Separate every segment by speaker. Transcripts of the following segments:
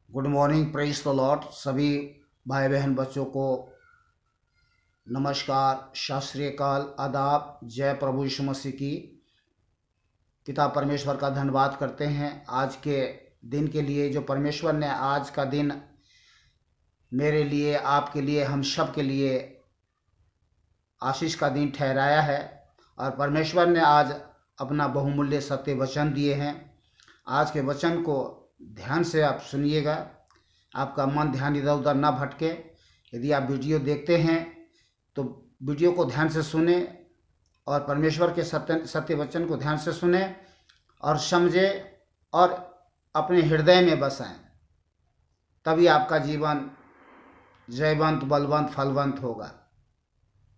Speaker 1: Good morning, praise the Lord. सभी भाई बहन बच्चों को नमस्कार, सत श्री अकाल, आदाब। जय प्रभु यीशु मसीह की। पिता परमेश्वर का धन्यवाद करते हैं आज के दिन के लिए, जो परमेश्वर ने आज का दिन मेरे लिए, आपके लिए, हम सब के लिए आशीष का दिन ठहराया है। और परमेश्वर ने आज अपना बहुमूल्य सत्य वचन दिए हैं। आज के वचन को ध्यान से आप सुनिएगा, आपका मन ध्यान इधर उधर ना भटके। यदि आप वीडियो देखते हैं तो वीडियो को ध्यान से सुने और परमेश्वर के सत्य वचन को ध्यान से सुने और समझे और अपने हृदय में बसाएं। तभी आपका जीवन जयवंत, बलवंत, फलवंत होगा,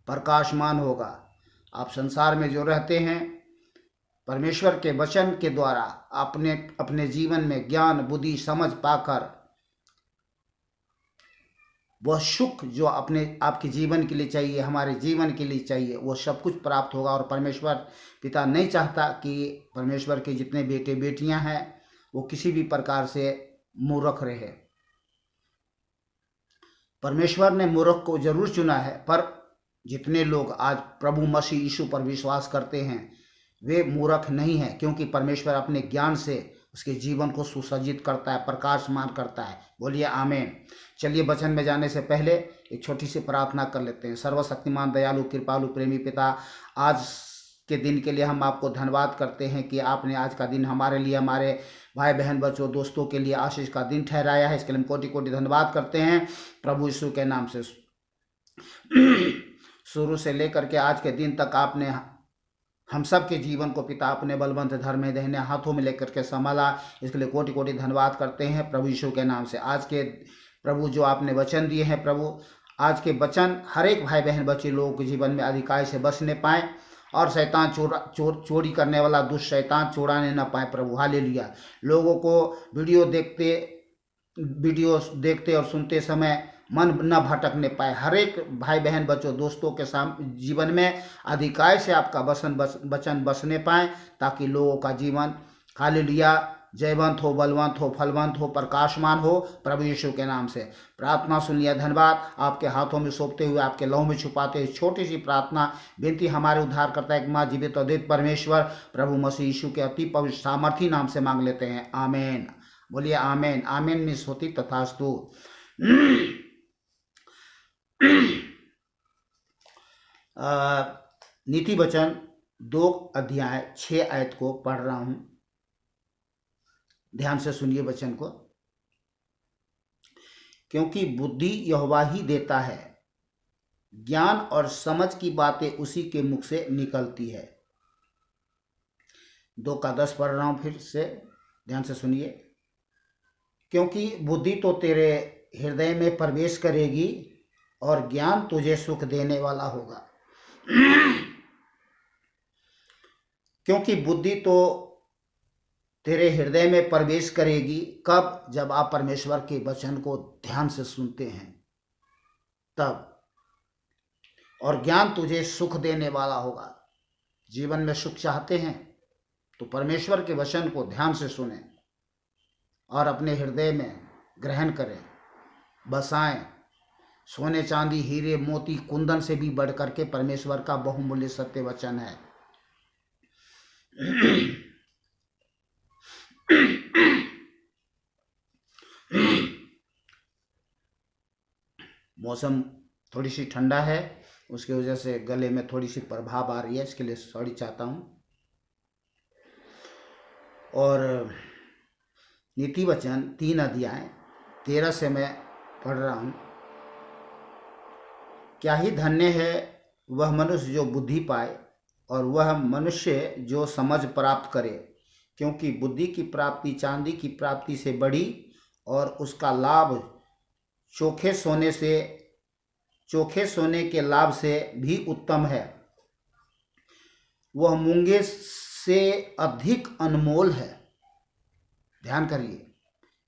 Speaker 1: प्रकाशमान होगा। आप संसार में जो रहते हैं, परमेश्वर के वचन के द्वारा अपने अपने जीवन में ज्ञान, बुद्धि, समझ पाकर वह सुख जो अपने आपके जीवन के लिए चाहिए, हमारे जीवन के लिए चाहिए, वो सब कुछ प्राप्त होगा। और परमेश्वर पिता नहीं चाहता कि परमेश्वर के जितने बेटे बेटियां हैं वो किसी भी प्रकार से मूर्ख रहे। परमेश्वर ने मूर्ख को जरूर चुना है, पर जितने लोग आज प्रभु मसीह यीशु पर विश्वास करते हैं वे मूर्ख नहीं हैं, क्योंकि परमेश्वर अपने ज्ञान से उसके जीवन को सुसज्जित करता है, प्रकाशमान करता है। बोलिए आमीन। चलिए वचन में जाने से पहले एक छोटी सी प्रार्थना कर लेते हैं। सर्वशक्तिमान, दयालु, कृपालु, प्रेमी पिता, आज के दिन के लिए हम आपको धन्यवाद करते हैं कि आपने आज का दिन हमारे लिए, हमारे भाई बहन बच्चों, दोस्तों के लिए आशीष का दिन ठहराया है। इसके लिए हम कोटि कोटि धन्यवाद करते हैं प्रभु यीशु के नाम से। शुरू से लेकर के आज के दिन तक आपने हम सब के जीवन को पिता अपने बलवंत धर्म में दाहिने हाथों में लेकर के संभाला। इसके लिए कोटि कोटि धन्यवाद करते हैं प्रभु यीशु के नाम से। आज के प्रभु जो आपने वचन दिए हैं प्रभु, आज के वचन हर एक भाई बहन बच्चे लोगों के जीवन में अधिकार से बसने पाए और शैतान चोरी करने वाला दुष्ट शैतान चुराने न पाए प्रभु। हालेलुया। लोगों को वीडियो देखते और सुनते समय मन न भटकने पाए। हर एक भाई बहन बच्चों, दोस्तों के जीवन में अधिकार से आपका वचन बसने पाए, ताकि लोगों का जीवन हालेलुया जयवंत हो, बलवंत हो, फलवंत हो, प्रकाशमान हो। प्रभु यीशु के नाम से प्रार्थना सुन लिया। धन्यवाद। आपके हाथों में सौंपते हुए, आपके लहू में छुपाते हुए छोटी सी प्रार्थना विनती हमारे उद्धार करता है माँ जीवित और अद्वित परमेश्वर प्रभु मसीह यीशु के अति पवित्र सामर्थी नाम से मांग लेते हैं, आमीन। बोलिए आमीन। आमीन में होती तथास्तु। नीति वचन 2 अध्याय 6 आयत को पढ़ रहा हूं। ध्यान से सुनिए वचन को। क्योंकि बुद्धि यहोवा ही देता है, ज्ञान और समझ की बातें उसी के मुख से निकलती है। 2 का 10 पढ़ रहा हूं फिर से, ध्यान से सुनिए। क्योंकि बुद्धि तो तेरे हृदय में प्रवेश करेगी और ज्ञान तुझे सुख देने वाला होगा। क्योंकि बुद्धि तो तेरे हृदय में प्रवेश करेगी कब? जब आप परमेश्वर के वचन को ध्यान से सुनते हैं तब। और ज्ञान तुझे सुख देने वाला होगा। जीवन में सुख चाहते हैं तो परमेश्वर के वचन को ध्यान से सुने और अपने हृदय में ग्रहण करें, बसाएं। सोने, चांदी, हीरे, मोती, कुंदन से भी बढ़ करके परमेश्वर का बहुमूल्य सत्य वचन है। मौसम थोड़ी सी ठंडा है, उसकी वजह से गले में थोड़ी सी प्रभाव आ रही है, इसके लिए सॉरी चाहता हूं। और नीति वचन 3 अध्याय 13 से मैं पढ़ रहा हूं। क्या ही धन्य है वह मनुष्य जो बुद्धि पाए और वह मनुष्य जो समझ प्राप्त करे, क्योंकि बुद्धि की प्राप्ति चांदी की प्राप्ति से बड़ी और उसका लाभ चोखे सोने के लाभ से भी उत्तम है। वह मूंगे से अधिक अनमोल है। ध्यान करिए,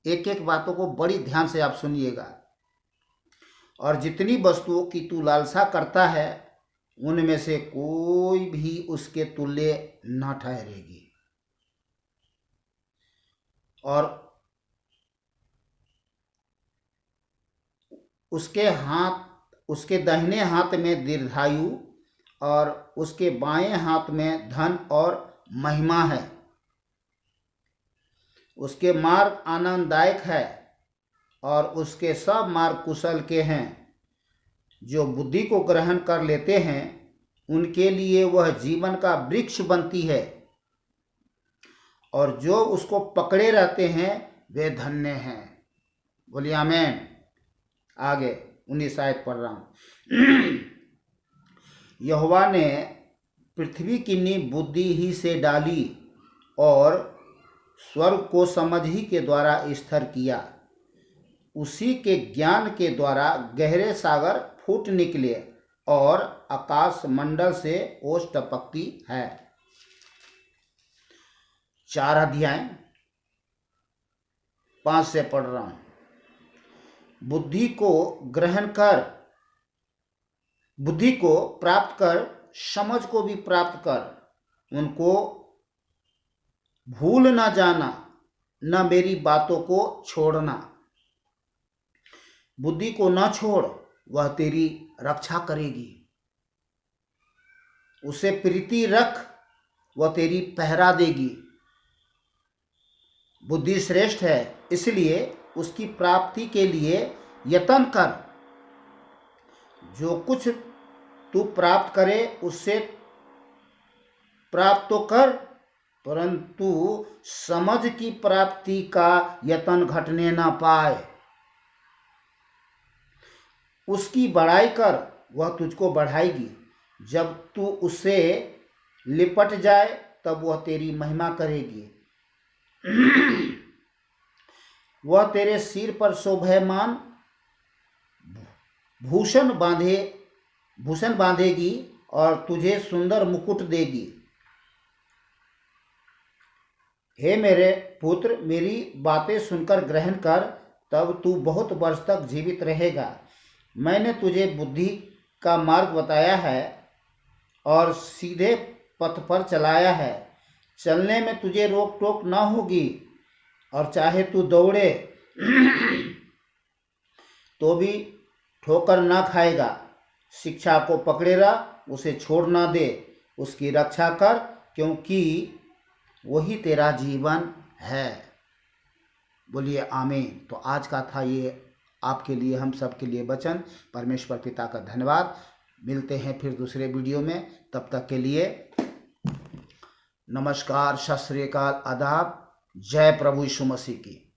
Speaker 1: एक एक बातों को बड़ी ध्यान से आप सुनिएगा। और जितनी वस्तुओं की तू लालसा करता है उनमें से कोई भी उसके तुल्य न ठहरेगी। और उसके दाहिने हाथ में दीर्घायु और उसके बाएं हाथ में धन और महिमा है। उसके मार्ग आनंददायक है और उसके सब मार्ग कुशल के हैं। जो बुद्धि को ग्रहण कर लेते हैं उनके लिए वह जीवन का वृक्ष बनती है, और जो उसको पकड़े रहते हैं वे धन्य हैं। बोलिए आमीन। आगे 19 आयत पढ़ रहा हूं। यहोवा ने पृथ्वी की नींव बुद्धि ही से डाली और स्वर्ग को समझ ही के द्वारा स्थिर किया। उसी के ज्ञान के द्वारा गहरे सागर फूट निकले और आकाश मंडल से ओस टपकती है। 4 अध्याय 5 से पढ़ रहा हूं। बुद्धि को प्राप्त कर समझ को भी प्राप्त कर। उनको भूल न जाना, न मेरी बातों को छोड़ना। बुद्धि को न छोड़, वह तेरी रक्षा करेगी। उसे प्रीति रख, वह तेरी पहरा देगी। बुद्धि श्रेष्ठ है, इसलिए उसकी प्राप्ति के लिए यत्न कर। जो कुछ तू प्राप्त करे उससे प्राप्त तो कर, परंतु समझ की प्राप्ति का यत्न घटने ना पाए। उसकी बड़ाई कर, वह तुझको बढ़ाएगी। जब तू उससे लिपट जाए तब वह तेरी महिमा करेगी। वह तेरे सिर पर शोभायमान भूषण बांधेगी और तुझे सुंदर मुकुट देगी। हे मेरे पुत्र, मेरी बातें सुनकर ग्रहण कर, तब तू बहुत वर्ष तक जीवित रहेगा। मैंने तुझे बुद्धि का मार्ग बताया है और सीधे पथ पर चलाया है। चलने में तुझे रोक टोक न होगी, और चाहे तू दौड़े तो भी ठोकर न खाएगा। शिक्षा को पकड़े रह, उसे छोड़ न दे। उसकी रक्षा कर, क्योंकि वही तेरा जीवन है। बोलिए आमीन। तो आज का था ये आपके लिए, हम सब के लिए वचन। परमेश्वर पिता का धन्यवाद। मिलते हैं फिर दूसरे वीडियो में। तब तक के लिए नमस्कार, सत श्री अकाल, आदाब। जय प्रभु यीशु मसीह की।